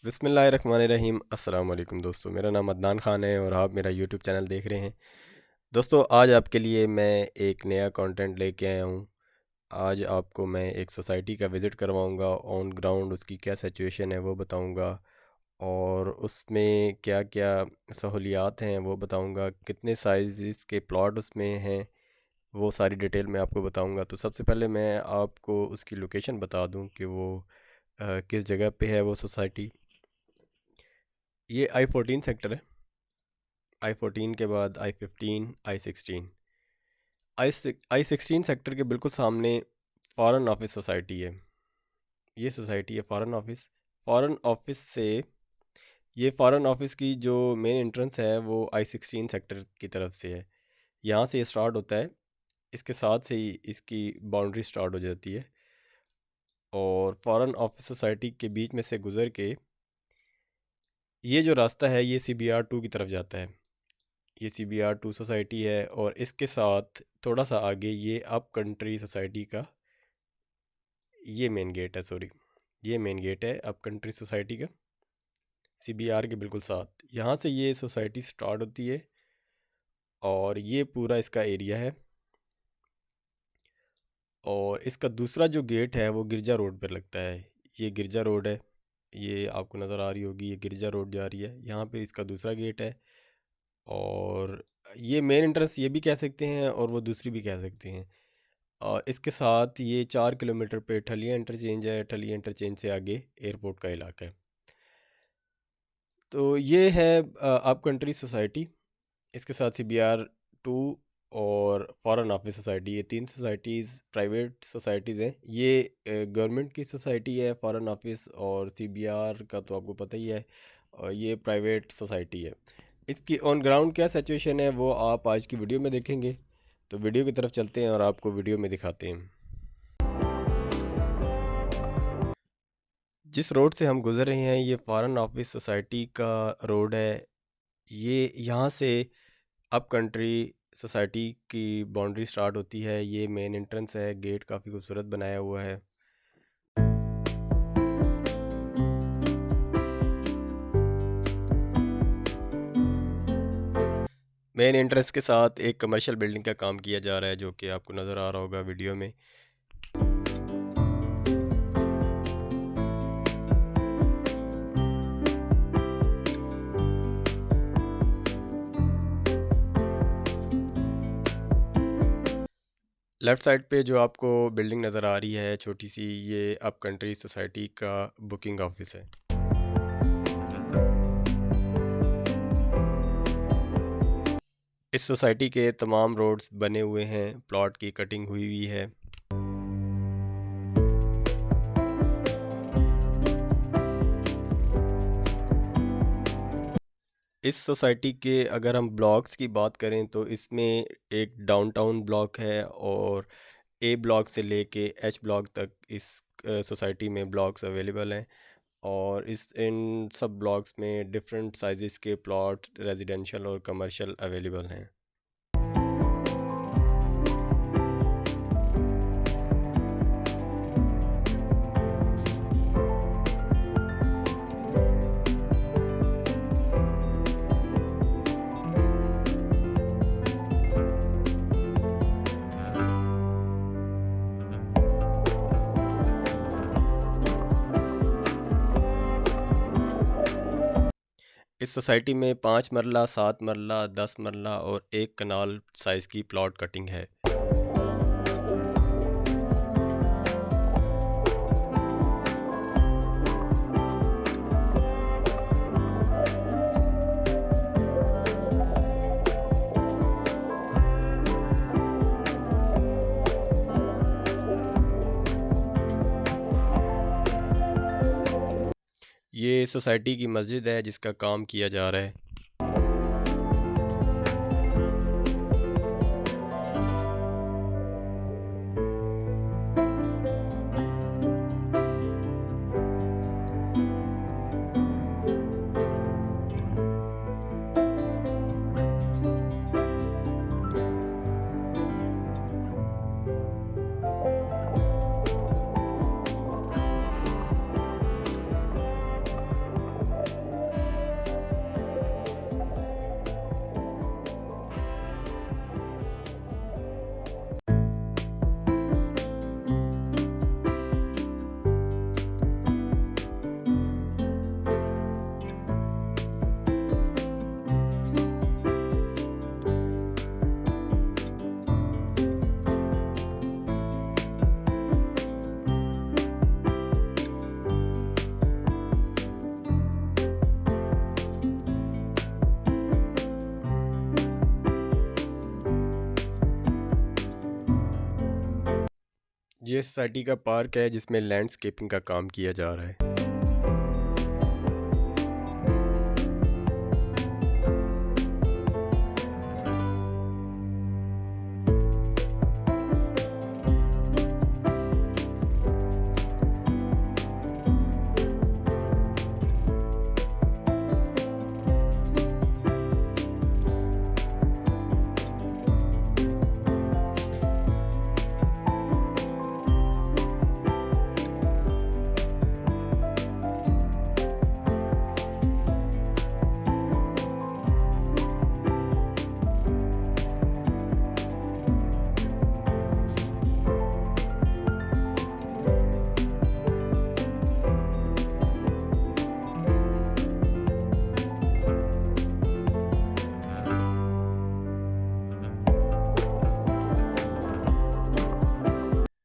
बिस्मिल्लाहिर्रहमानिर्रहीम। अस्सलाम वालेकुम दोस्तों, मेरा नाम अदनान ख़ान है और आप मेरा यूट्यूब चैनल देख रहे हैं। दोस्तों, आज आपके लिए मैं एक नया कंटेंट लेके आया हूँ। आज आपको मैं एक सोसाइटी का विज़िट करवाऊँगा, ऑन ग्राउंड उसकी क्या सिचुएशन है वो बताऊँगा, और उसमें क्या क्या सहूलियात हैं वो बताऊँगा, कितने साइज़ के प्लॉट उसमें हैं वो सारी डिटेल मैं आपको बताऊँगा। तो सबसे पहले मैं आपको उसकी लोकेशन बता दूँ कि वो किस जगह पे है वो सोसाइटी। ये I-14 सेक्टर है। I-14 के बाद I-15, I-16। I-16 सेक्टर के बिल्कुल सामने फ़ॉरेन ऑफिस सोसाइटी है। ये सोसाइटी है फ़ॉरेन ऑफिस से। ये फ़ॉरेन ऑफिस की जो मेन एंट्रेंस है वो I-16 सेक्टर की तरफ से है। यहाँ से ये स्टार्ट होता है, इसके साथ से ही इसकी बाउंड्री स्टार्ट हो जाती है, और फ़ॉरेन ऑफिस सोसाइटी के बीच में से गुज़र के ये जो रास्ता है ये CBR 2 की तरफ जाता है। ये CBR 2 सोसाइटी है, और इसके साथ थोड़ा सा आगे ये अप कंट्री सोसाइटी का ये मेन गेट है। ये मेन गेट है अप कंट्री सोसाइटी का, CBR के बिल्कुल साथ। यहाँ से ये सोसाइटी स्टार्ट होती है और ये पूरा इसका एरिया है। और इसका दूसरा जो गेट है वो गिरजा रोड पर लगता है। ये गिरजा रोड है, ये आपको नज़र आ रही होगी, ये गिरजा रोड जा रही है। यहाँ पे इसका दूसरा गेट है, और ये मेन एंट्रेंस ये भी कह सकते हैं और वो दूसरी भी कह सकते हैं। और इसके साथ ये 4 किलोमीटर पे ठलिया इंटरचेंज है। ठलिया इंटरचेंज से आगे एयरपोर्ट का इलाका है। तो ये है अप कंट्री सोसाइटी। इसके साथ CBR 2 और फ़ॉरेन ऑफिस सोसाइटी, ये 3 सोसाइटीज़ प्राइवेट सोसाइटीज़ हैं। ये गवर्नमेंट की सोसाइटी है फ़ॉरेन ऑफिस, और CBR का तो आपको पता ही है, और ये प्राइवेट सोसाइटी है। इसकी ऑन ग्राउंड क्या सिचुएशन है वो आप आज की वीडियो में देखेंगे। तो वीडियो की तरफ चलते हैं और आपको वीडियो में दिखाते हैं। जिस रोड से हम गुज़र रहे हैं ये फ़ॉरेन ऑफिस सोसाइटी का रोड है। ये यहाँ से अप कंट्री सोसाइटी की बाउंड्री स्टार्ट होती है। ये मेन एंट्रेंस है, गेट काफ़ी खूबसूरत बनाया हुआ है। मेन एंट्रेंस के साथ एक कमर्शियल बिल्डिंग का काम किया जा रहा है, जो कि आपको नज़र आ रहा होगा वीडियो में। लेफ़्ट साइड पे जो आपको बिल्डिंग नज़र आ रही है छोटी सी, ये अप कंट्री सोसाइटी का बुकिंग ऑफिस है। इस सोसाइटी के तमाम रोड्स बने हुए हैं, प्लॉट की कटिंग हुई हुई है। इस सोसाइटी के अगर हम ब्लॉक्स की बात करें तो इसमें एक डाउनटाउन ब्लॉक है, और A ब्लॉक से लेके H ब्लॉक तक इस सोसाइटी में ब्लॉक्स अवेलेबल हैं। और इस इन सब ब्लॉक्स में डिफरेंट साइज़ के प्लॉट रेजिडेंशियल और कमर्शियल अवेलेबल हैं। इस सोसाइटी में 5 मरला, 7 मरला, 10 मरला और 1 कनाल साइज़ की प्लॉट कटिंग है। ये सोसाइटी की मस्जिद है जिसका काम किया जा रहा है। ये सोसाइटी का पार्क है जिसमें लैंडस्केपिंग का काम किया जा रहा है।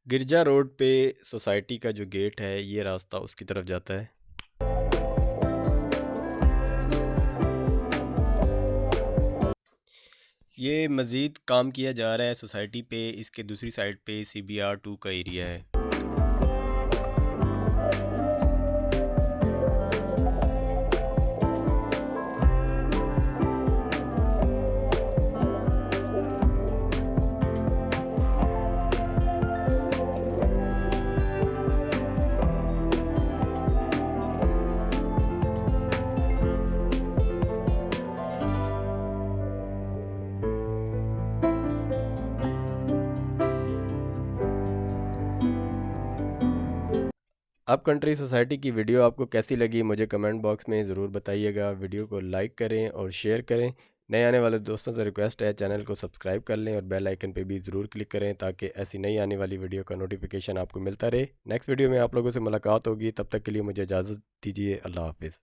गिरजा रोड पे सोसाइटी का जो गेट है, ये रास्ता उसकी तरफ जाता है। ये मज़ीद काम किया जा रहा है सोसाइटी पे। इसके दूसरी साइड पे CBR 2 का एरिया है। अप कंट्री सोसाइटी की वीडियो आपको कैसी लगी मुझे कमेंट बॉक्स में ज़रूर बताइएगा। वीडियो को लाइक करें और शेयर करें। नए आने वाले दोस्तों से रिक्वेस्ट है चैनल को सब्सक्राइब कर लें और बेल आइकन पे भी ज़रूर क्लिक करें ताकि ऐसी नई आने वाली वीडियो का नोटिफिकेशन आपको मिलता रहे। नेक्स्ट वीडियो में आप लोगों से मुलाकात होगी, तब तक के लिए मुझे इजाज़त दीजिए। अल्लाह हाफिज़।